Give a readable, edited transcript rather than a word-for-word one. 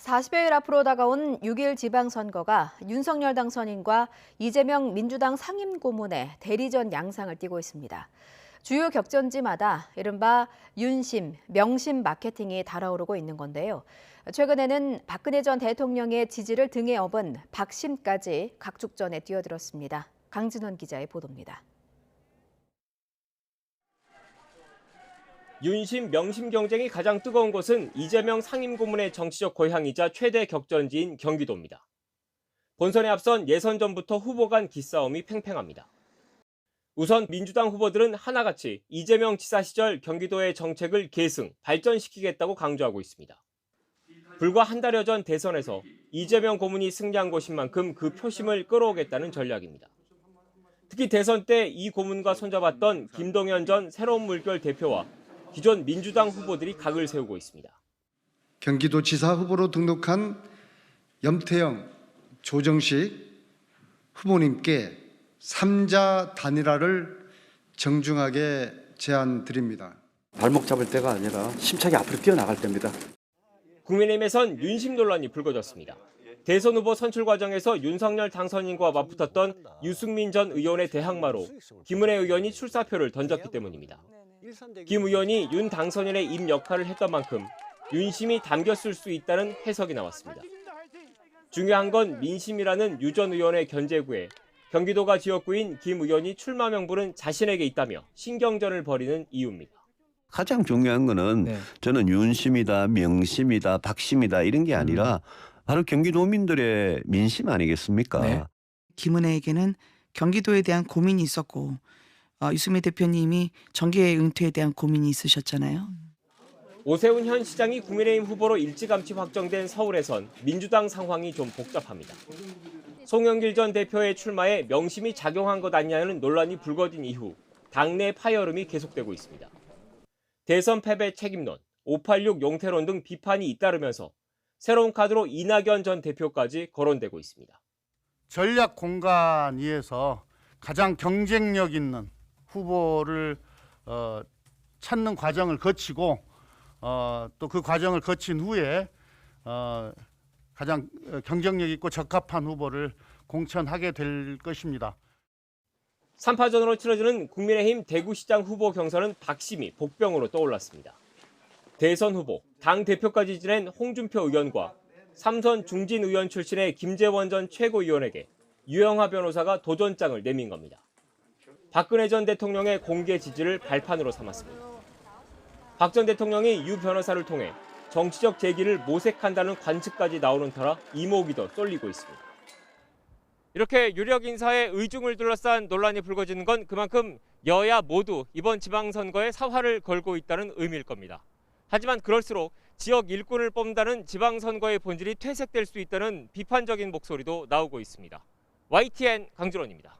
40여일 앞으로 다가온 6.1 지방선거가 윤석열 당선인과 이재명 민주당 상임고문의 대리전 양상을 띠고 있습니다. 주요 격전지마다 이른바 윤심, 명심 마케팅이 달아오르고 있는 건데요. 최근에는 박근혜 전 대통령의 지지를 등에 업은 박심까지 각축전에 뛰어들었습니다. 강진원 기자의 보도입니다. 윤심, 명심 경쟁이 가장 뜨거운 곳은 이재명 상임고문의 정치적 고향이자 최대 격전지인 경기도입니다. 본선에 앞선 예선 전부터 후보 간 기싸움이 팽팽합니다. 우선 민주당 후보들은 하나같이 이재명 지사 시절 경기도의 정책을 계승, 발전시키겠다고 강조하고 있습니다. 불과 한 달여 전 대선에서 이재명 고문이 승리한 곳인 만큼 그 표심을 끌어오겠다는 전략입니다. 특히 대선 때 이 고문과 손잡았던 김동연 전 새로운 물결 대표와 기존 민주당 후보들이 각을 세우고 있습니다. 경기도지사 후보로 등록한 염태영, 조정식 후보님께 3자 단일화를 정중하게 제안드립니다. 발목 잡을 때가 아니라 심차게 앞으로 뛰어나갈 때입니다. 국민의힘에선 윤심 논란이 불거졌습니다. 대선 후보 선출 과정에서 윤석열 당선인과 맞붙었던 유승민 전 의원의 대항마로 김은혜 의원이 출사표를 던졌기 때문입니다. 김 의원이 윤 당선인의 입 역할을 했던 만큼 윤심이 담겼을 수 있다는 해석이 나왔습니다. 중요한 건 민심이라는 유 전 의원의 견제구에 경기도가 지역구인 김 의원이 출마 명분은 자신에게 있다며 신경전을 벌이는 이유입니다. 가장 중요한 거는 저는 윤심이다, 명심이다, 박심이다 이런 게 아니라 바로 경기도민들의 민심 아니겠습니까? 네. 김은혜에게는 경기도에 대한 고민이 있었고 유승민 대표님이 정계 은퇴에 대한 고민이 있으셨잖아요. 오세훈 현 시장이 국민의힘 후보로 일찌감치 확정된 서울에선 민주당 상황이 좀 복잡합니다. 송영길 전 대표의 출마에 명심이 작용한 것 아니냐는 논란이 불거진 이후 당내 파열음이 계속되고 있습니다. 대선 패배 책임론, 586 용태론 등 비판이 잇따르면서 새로운 카드로 이낙연 전 대표까지 거론되고 있습니다. 전략 공간위에서 가장 경쟁력 있는 후보를 찾는 과정을 거치고 또 그 과정을 거친 후에 가장 경쟁력 있고 적합한 후보를 공천하게 될 것입니다. 3파전으로 치러지는 국민의힘 대구시장 후보 경선은 박심이 복병으로 떠올랐습니다. 대선 후보, 당 대표까지 지낸 홍준표 의원과 삼선 중진 의원 출신의 김재원 전 최고위원에게 유영하 변호사가 도전장을 내민 겁니다. 박근혜 전 대통령의 공개 지지를 발판으로 삼았습니다. 박 전 대통령이 유 변호사를 통해 정치적 재기를 모색한다는 관측까지 나오는 터라 이목이 더 쏠리고 있습니다. 이렇게 유력 인사의 의중을 둘러싼 논란이 불거지는 건 그만큼 여야 모두 이번 지방선거에 사활을 걸고 있다는 의미일 겁니다. 하지만 그럴수록 지역 일꾼을 뽑는다는 지방선거의 본질이 퇴색될 수 있다는 비판적인 목소리도 나오고 있습니다. YTN 강준원입니다.